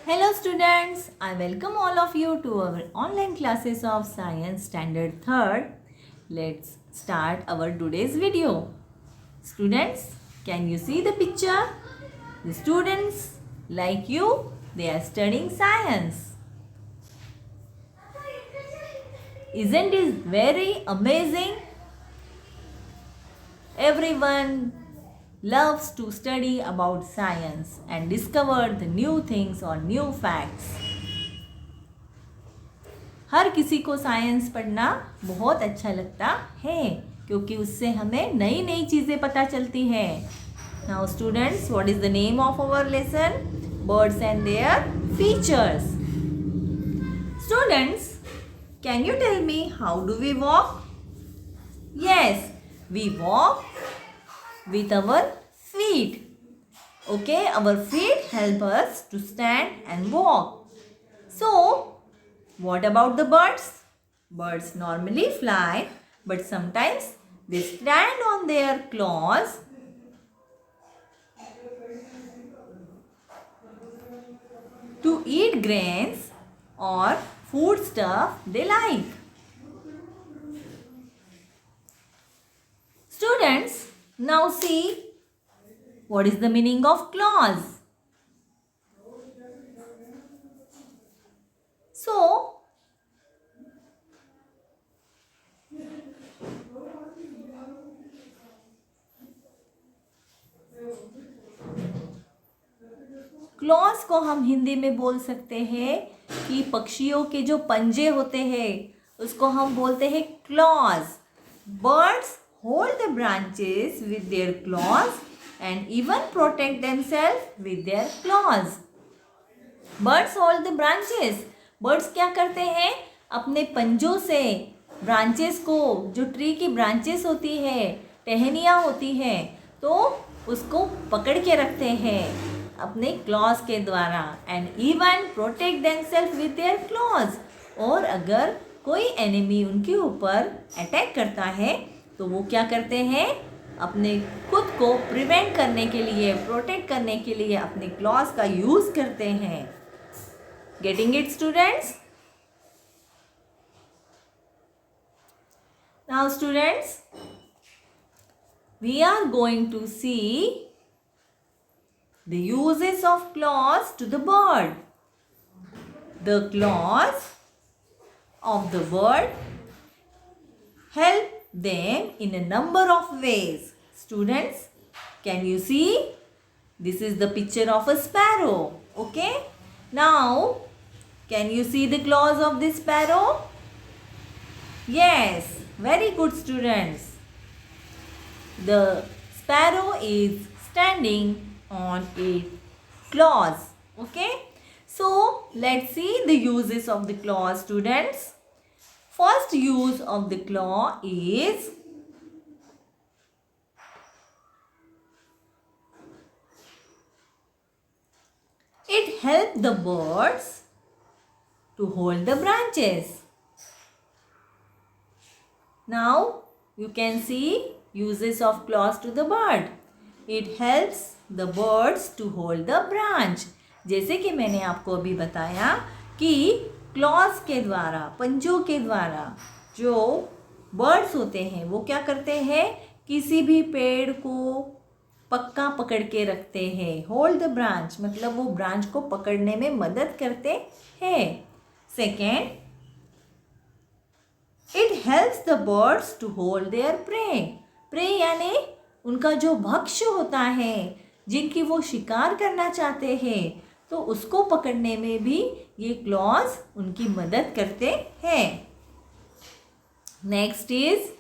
Hello students, I welcome all of you to our online classes of Science Standard 3rd. Let's start our today's video. Students, can you see the picture? The students like you, they are studying science. Isn't it very amazing? Everyone loves to study about science and discover the new things or new facts. हर किसी को science पढ़ना बहुत अच्छा लगता है क्योंकि उससे हमें नई नई चीज़ें पता चलती हैं. Now students, what is the name of our lesson? Birds and their features. Students, can you tell me how do we walk? Yes, we walk with our feet. Okay, our feet help us to stand and walk. So, what about the birds? Birds normally fly, but sometimes they stand on their claws to eat grains or food stuff they like. Students, now see, what is the meaning of claws? So, clause को हम हिंदी में बोल सकते हैं कि पक्षियों के जो पंजे होते हैं उसको हम बोलते हैं clause. Birds hold the branches with their claws and even protect themselves with their claws. Birds hold the branches. Birds क्या करते हैं? अपने पंजों से ब्रांचेस को, जो ट्री की ब्रांचेस होती है, टहनियाँ होती हैं, तो उसको पकड़ के रखते हैं अपने क्लॉज के द्वारा. And even protect themselves with their claws. और अगर कोई एनिमी उनके ऊपर अटैक करता है तो वो क्या करते हैं? अपने खुद को प्रिवेंट करने के लिए, प्रोटेक्ट करने के लिए अपने क्लॉज का यूज करते हैं. Getting it students? Now students, we are going to see the uses of claws to the bird. The claws of the bird help them in a number of ways. Students, can you see? This is the picture of a sparrow. Okay? Now, can you see the claws of this sparrow? Yes, very good students. The sparrow is standing on its claws. Okay? So, let's see the uses of the claws, students. First use of the claw is it helps the birds to hold the branches. Now you can see uses of claws to the bird. It helps the birds to hold the branch. जैसे कि मैंने आपको अभी बताया कि clause के द्वारा, पंजों के द्वारा जो बर्ड्स होते हैं वो क्या करते हैं? किसी भी पेड़ को पक्का पकड़ के रखते हैं. होल्ड द ब्रांच मतलब वो ब्रांच को पकड़ने में मदद करते हैं. Second, it helps the birds to hold their prey. Prey यानी उनका जो भक्ष्य होता है, जिनकी वो शिकार करना चाहते हैं, तो उसको पकड़ने में भी ये क्लॉज उनकी मदद करते हैं. Next is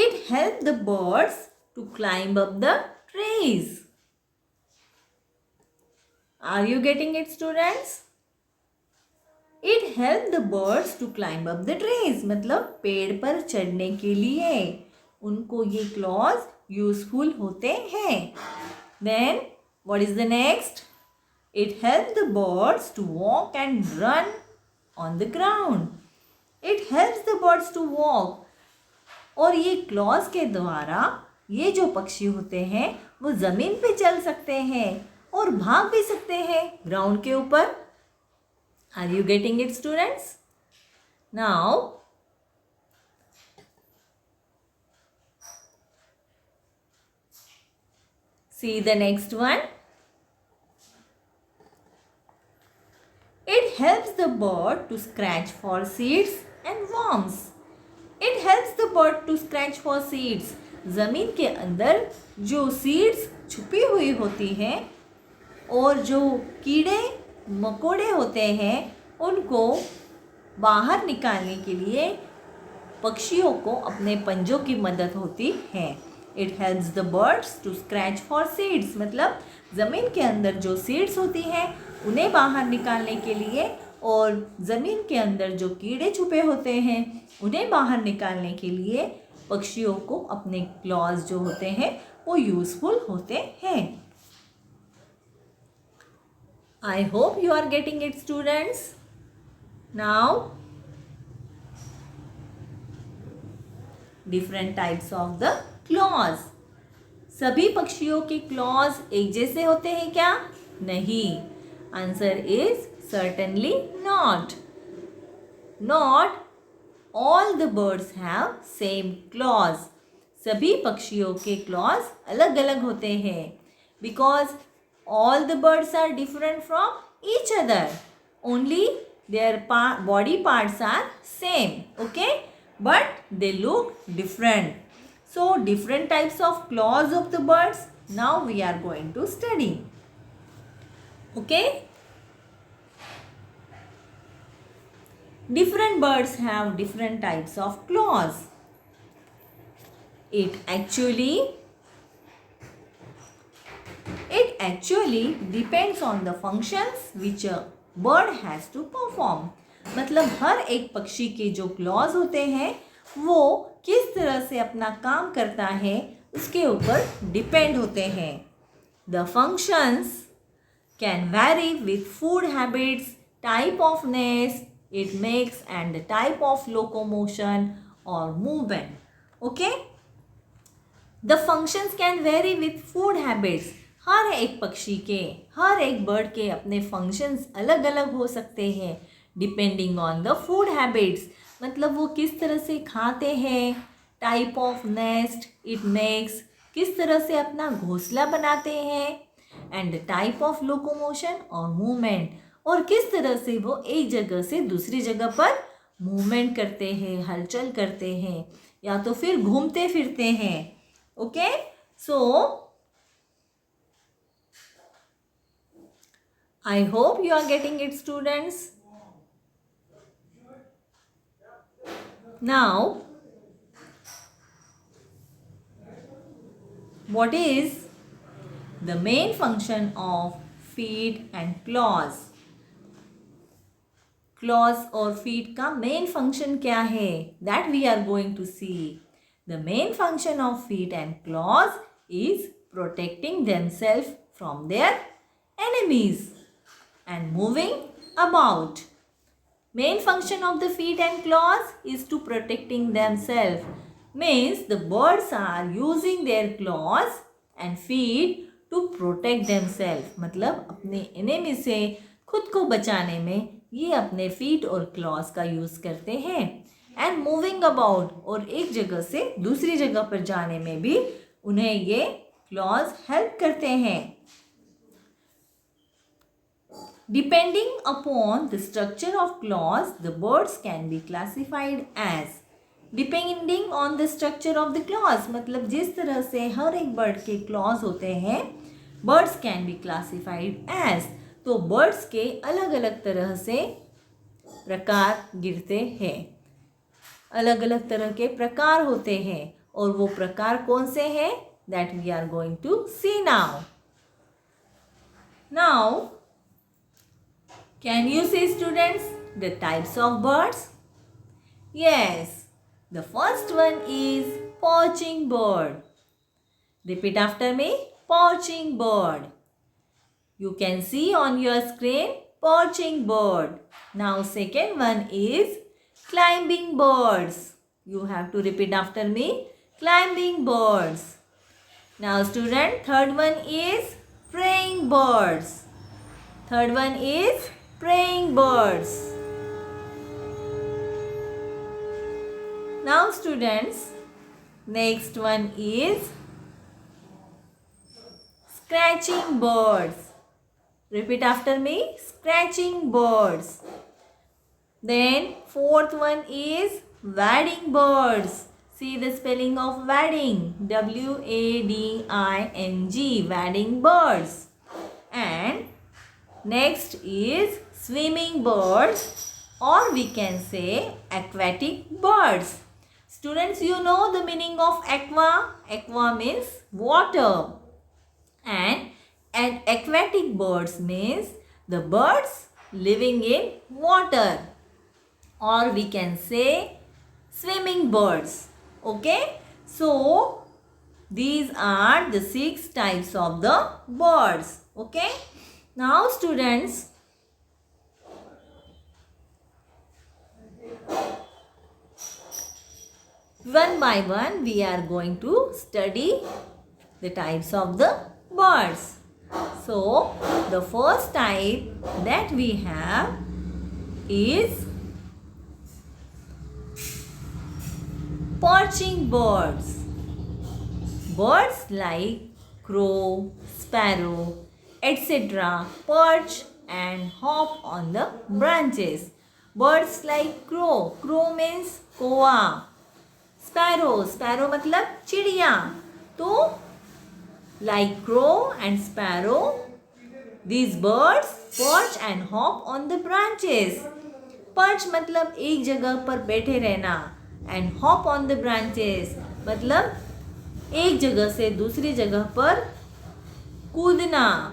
it helps the birds to climb up the trees. Are you getting it, students? It helps the birds to climb up the trees. मतलब पेड़ पर चढ़ने के लिए उनको ये क्लॉज यूजफुल होते हैं. Then what is the next? It helps the birds to walk and run on the ground. It helps the birds to walk. और ये क्लॉज के द्वारा ये जो पक्षी होते हैं वो ज़मीन पे चल सकते हैं और भाग भी सकते हैं ग्राउंड के ऊपर. Are you getting it students? Now see the next one. It helps the bird to scratch for seeds and worms. It helps the bird to scratch for seeds. ज़मीन के अंदर जो सीड्स छुपी हुई होती हैं और जो कीड़े मकोड़े होते हैं उनको बाहर निकालने के लिए पक्षियों को अपने पंजों की मदद होती है. It helps the birds to scratch for seeds मतलब ज़मीन के अंदर जो सीड्स होती हैं उन्हें बाहर निकालने के लिए और ज़मीन के अंदर जो कीड़े छुपे होते हैं उन्हें बाहर निकालने के लिए पक्षियों को अपने क्लॉज जो होते हैं वो यूज़फुल होते हैं. I hope you are getting it students. Now different types of the claws. सभी पक्षियों के क्लॉज एक जैसे होते हैं क्या? नहीं. Answer is certainly not. Not all the birds have same claws. सभी पक्षियों के क्लॉज अलग अलग होते हैं because all the birds are different from each other. Only their body parts are same. Okay, but they look different. So different types of claws of the birds now we are going to study. Okay, different birds have different types of claws. It actually depends on the functions which a bird has to perform. मतलब हर एक पक्षी के जो clause होते हैं वो किस तरह से अपना काम करता है उसके ऊपर डिपेंड होते हैं. The functions can vary with food habits, type of nest it makes and the type of locomotion और movement. Okay, the functions can vary with food habits. हर एक पक्षी के, हर एक बर्ड के अपने फंक्शंस अलग अलग हो सकते हैं depending on the food habits. मतलब वो किस तरह से खाते हैं, type of nest it makes, किस तरह से अपना घोंसला बनाते हैं, and the type of locomotion और मूवमेंट, और किस तरह से वो एक जगह से दूसरी जगह पर मूवमेंट करते हैं, हलचल करते हैं या तो फिर घूमते फिरते हैं. Okay, so I hope you are getting it students. Now, what is the main function of feet and claws? Claws और feet का main function क्या है? That we are going to see. The main function of feet and claws is protecting themselves from their enemies and moving about. Main function of the feet and claws is to protecting themselves. Means the birds are using their claws and feet to protect themselves. मतलब अपने enemy से खुद को बचाने में ये अपने feet और claws का use करते हैं. And moving about, और एक जगह से दूसरी जगह पर जाने में भी उन्हें ये claws help करते हैं. Depending upon the structure of claws, the birds can be classified as. Depending on the structure of the claws, मतलब जिस तरह से हर एक बर्ड के claws होते हैं, birds can be classified as. तो birds के अलग अलग तरह से प्रकार गिरते हैं, अलग अलग तरह के प्रकार होते हैं, और वो प्रकार कौन से हैं? That we are going to see now. Now, can you see students the types of birds? Yes, the first one is poaching bird. Repeat after me, poaching bird. You can see on your screen poaching bird. Now second one is climbing birds. You have to repeat after me. Climbing birds. Now student, third one is praying birds. Third one is praying birds. Now students, next one is scratching birds. Repeat after me. Scratching birds. Then fourth one is wading birds. See the spelling of wading. W-A-D-I-N-G. Wading birds. And next is swimming birds, or we can say aquatic birds. Students, you know the meaning of aqua. Aqua means water. And aquatic birds means the birds living in water, or we can say swimming birds. Okay, so these are the 6 types of the birds. Okay, now students, one by one we are going to study the types of the birds. So the first type that we have is perching birds. Birds like crow, sparrow, etc. perch and hop on the branches. Birds like crow. Crow means कौवा. Sparrow. Sparrow मतलब चिड़िया. तो like crow and sparrow, these birds perch and hop on the branches. Perch मतलब एक जगह पर बैठे रहना. And hop on the branches मतलब एक जगह से दूसरी जगह पर कूदना.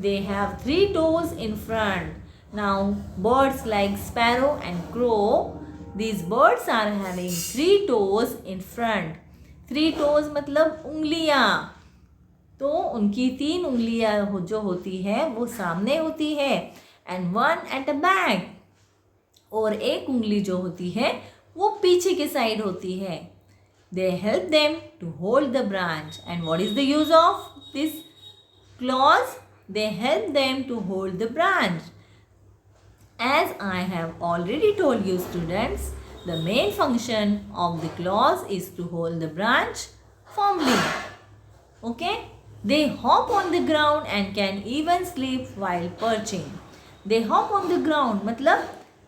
They have 3 toes in front. Now birds like sparrow and crow, these birds are having 3 toes in front. 3 toes मतलब उंगलियां. तो उनकी 3 उंगलियां जो होती है वो सामने होती है. And 1 at the back. और एक उंगली जो होती है वो पीछे के साइड होती है. They help them to hold the branch. And what is the use of this claws? They help them to hold the branch. As I have already told you students, the main function of the claws is to hold the branch firmly. Okay? They hop on the ground and can even sleep while perching. They hop on the ground मतलब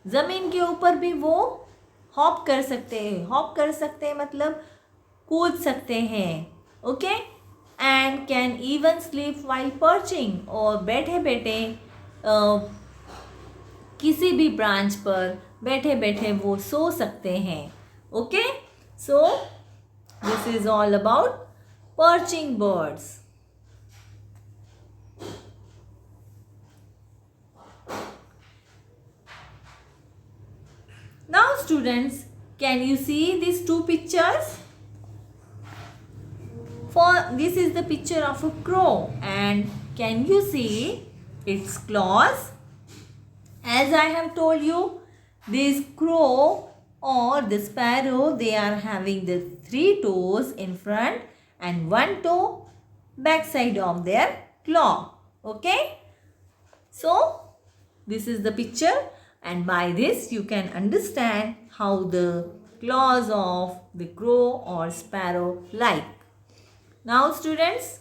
ज़मीन के ऊपर भी वो hop कर सकते हैं. Hop कर सकते हैं मतलब कूद सकते हैं. Okay, and can even sleep while perching. और बैठे बैठे किसी भी ब्रांच पर बैठे बैठे वो सो सकते हैं. Okay, so this is all about perching birds. Now students, can you see these 2 pictures? For this is the picture of a crow, and can you see its claws? As I have told you, this crow or the sparrow, they are having the 3 toes in front and 1 toe back side of their claw. Okay, so this is the picture. And by this you can understand how the claws of the crow or sparrow like. Now students,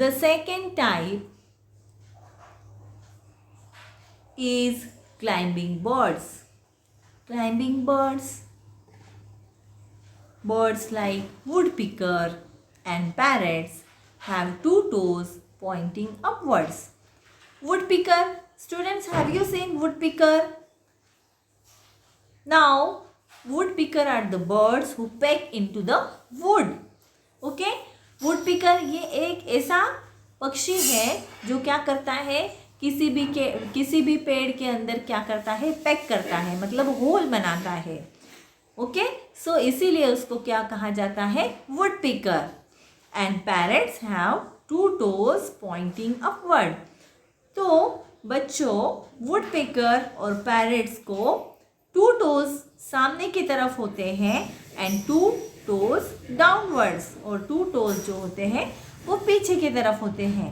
the second type is climbing birds. Climbing birds. Birds like woodpecker and parrots have 2 toes pointing upwards. Woodpecker. Students, have you seen woodpecker? Now, woodpecker are the birds who peck into the wood. Okay? Woodpecker ये एक ऐसा पक्षी है जो क्या करता है, किसी भी पेड़ के अंदर क्या करता है, पैक करता है, मतलब होल बनाता है. ओके, सो इसीलिए उसको क्या कहा जाता है, woodpecker. And parrots have two toes pointing upward. तो बच्चों वुडपेकर और पैरेट्स को टू टोज सामने की तरफ होते हैं एंड टू टोज डाउनवर्ड्स, और टू टोज जो होते हैं वो पीछे की तरफ होते हैं.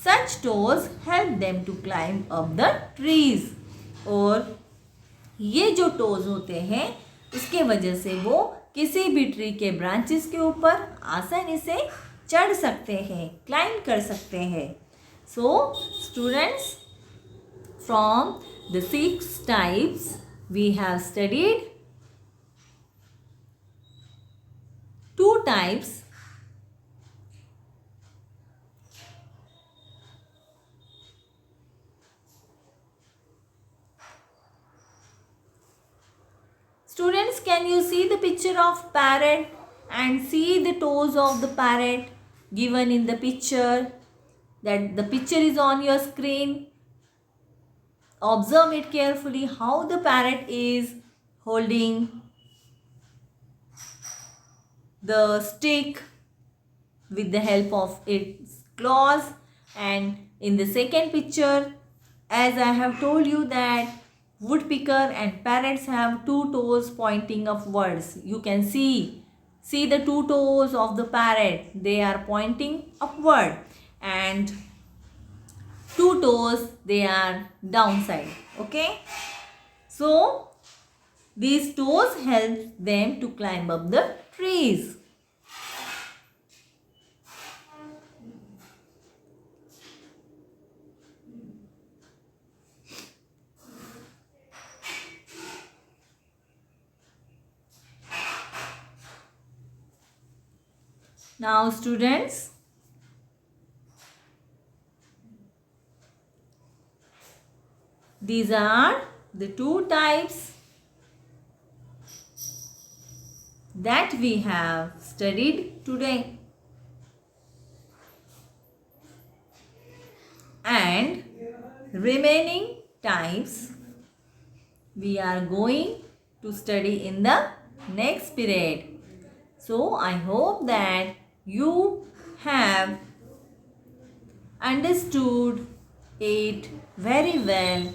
Such toes help them to climb up the trees. और ये जो टोज होते हैं उसके वजह से वो किसी भी ट्री के ब्रांचेस के ऊपर आसानी से चढ़ सकते हैं, क्लाइंब कर सकते हैं. So students, from the 6 types we have studied 2 types. Students, can you see the picture of parrot and see the toes of the parrot given in the picture? That the picture is on your screen. Observe it carefully how the parrot is holding the stick with the help of its claws. And in the second picture, as I have told you that woodpecker and parrots have two toes pointing upwards. You can see the two toes of the parrot. They are pointing upward, and two toes they are downside. Okay, so these toes help them to climb up the trees. Now students, these are the 2 types that we have studied today. And remaining types we are going to study in the next period. So I hope that you have understood it very well.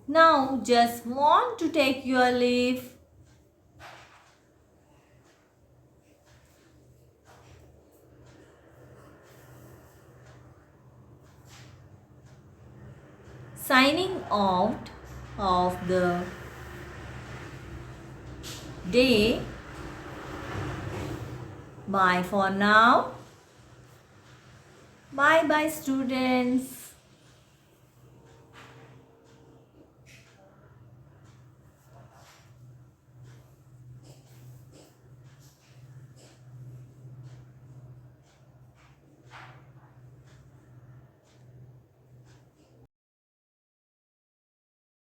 Now just want to take your leave. Signing out of the day. Bye for now. Bye bye students.